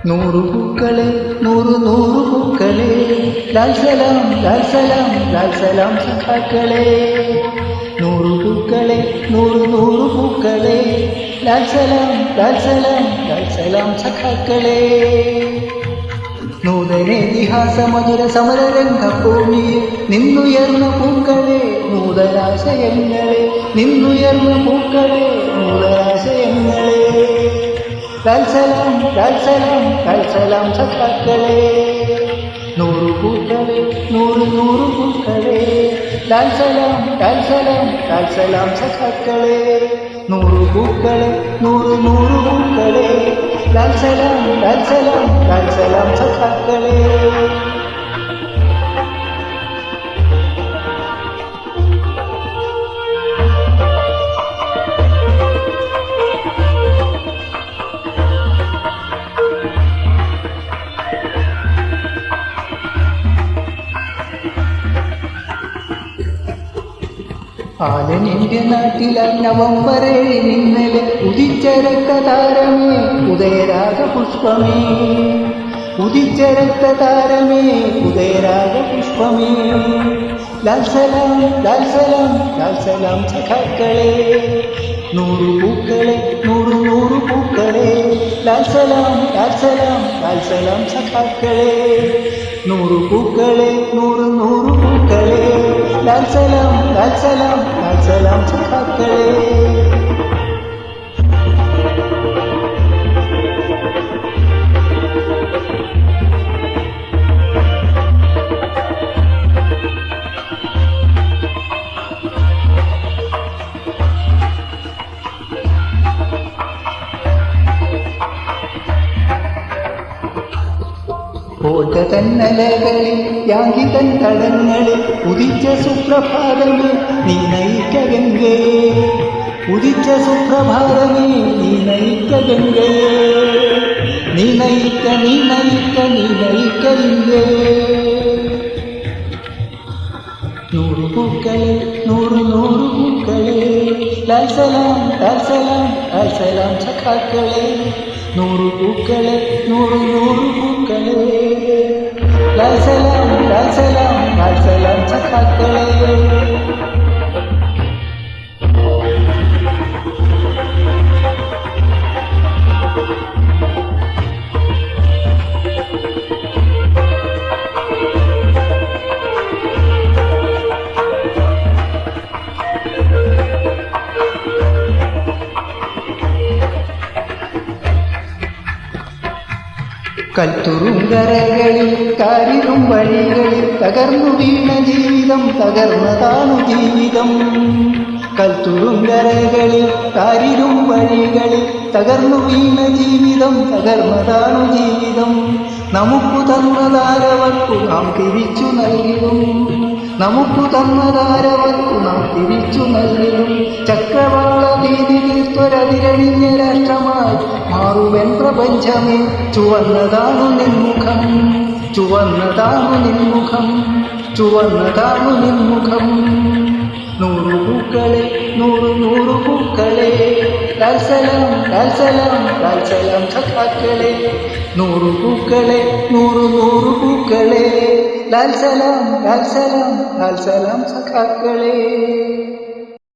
നൂറു പൂക്കളെ നൂറു നൂറു പൂക്കളെ ലാൽ സലാം ലാൽ സലാം ലാൽ സലാം സഖാക്കളെ. നൂറു പൂക്കളെ നൂറു നൂറു പൂക്കളെ ലാൽ സലാം ലാൽ സലാം ലാൽ സലാം സഖാക്കളെ. നൂതനേതിഹാസ മധുര സമരരംഗഭൂമിയിൽ നിന്നുയർന്ന പൂക്കളെ നൂതനാശയങ്ങളെ, നിന്നുയർന്ന പൂക്കളെ നൂതനാശയങ്ങളെ. ലാൽ സലാം ലാൽ സലാം ലാൽ സലാം സഖാക്കളെ. നൂറു പൂക്കളെ നൂറു നൂറു പൂക്കളെ ലാൽ സലാം ലാൽ സലാം ലാൽ സലാം സഖാക്കളെ. നൂറു പൂക്കളെ നൂറു നൂറു പൂക്കളെ ലാൽ സലാം ലാൽ സലാം ലാൽ സലാം സഖാക്കളെ. ആലനിന്റെ നാട്ടിലെ നവംബർ 7 ഇന്നലെ ഉദിച്ച രക്തതാരമേ ഉദയരാഗ പുഷ്പമേ, ഉദിച്ച രക്തതാരമേ ഉദയരാഗ പുഷ്പമേ. ലാൽ സലാം ലാൽ സലാം ലാൽ സലാം സഖാക്കളെ. നൂറു പൂക്കളെ നൂറു നൂറു പൂക്കളെ ലാൽ സലാം ലാൽ സലാം ലാൽ സലാം സഖാക്കളെ. നൂറു പൂക്കളെ നൂറു നൂറു പൂക്കളെ ലാൽ സലാം ലാൽ സലാം ലാൽ സലാം സഖാക്കളെ. ഓട്ട തന്നലകളിൽ യാങ്കിതൻ തടങ്ങളിൽ ഉദിച്ച സുപ്രഭാതമേ നീ നയിക്ക ഗംഗയെ, ഉദിച്ച സുപ്രഭാതമേ നീ നയിക്ക ഗംഗയെ. നീ നയിക്ക നീ നയിക്ക നീ നയിക്ക ഗംഗയെ. നൂറു പൂക്കളെ നൂറു നൂറു പൂക്കളെ ലാൽ സലാം ലാൽ സലാം ലാൽ സലാം സഖാക്കളെ. നൂറു പൂക്കളെ നൂറു നൂറു പൂക്കളെ ലാൽ സലാം ലാൽ സലാം ലാൽ സലാം സഖാക്കളെ. കൽത്തുറുങ്കരകളിൽ കാരിലും വഴികളിൽ തകർന്നു വീണ ജീവിതം തകർന്നതാണു ജീവിതം. കൽത്തുറുങ്കരകളിൽ കാരിലും വഴികളിൽ തകർന്നു വീണ ജീവിതം തകർന്നതാണു ജീവിതം. നമുക്കു തന്നതാരവർക്കു നാം തിരിച്ചു നൽകിടും, നമുക്കു തന്നതാരവർക്കു നാം തിരിച്ചു നൽകിടും. ചക്രവാള ഭീതി തീർത്തൊരതിരണിഞ്ഞ രാഷ്ട്രമായി മാറുവൻ പ്രപഞ്ചമേ ചുവന്നതാണു നിൻമുഖം, ചുവന്നതാണു നിൻമുഖം, ചുവന്നതാണു നിൻമുഖം. നൂറു പൂക്കളെ നൂറു നൂറു പൂക്കളെ ലാൽ സലാം ലാൽ സലാം ലാൽ സലാം സഖാക്കളെ. നൂറു പൂക്കളെ നൂറു നൂറു പൂക്കളെ ലാൽ സലാം ലാൽ സലാം ലാൽ സലാം സഖാക്കളെ.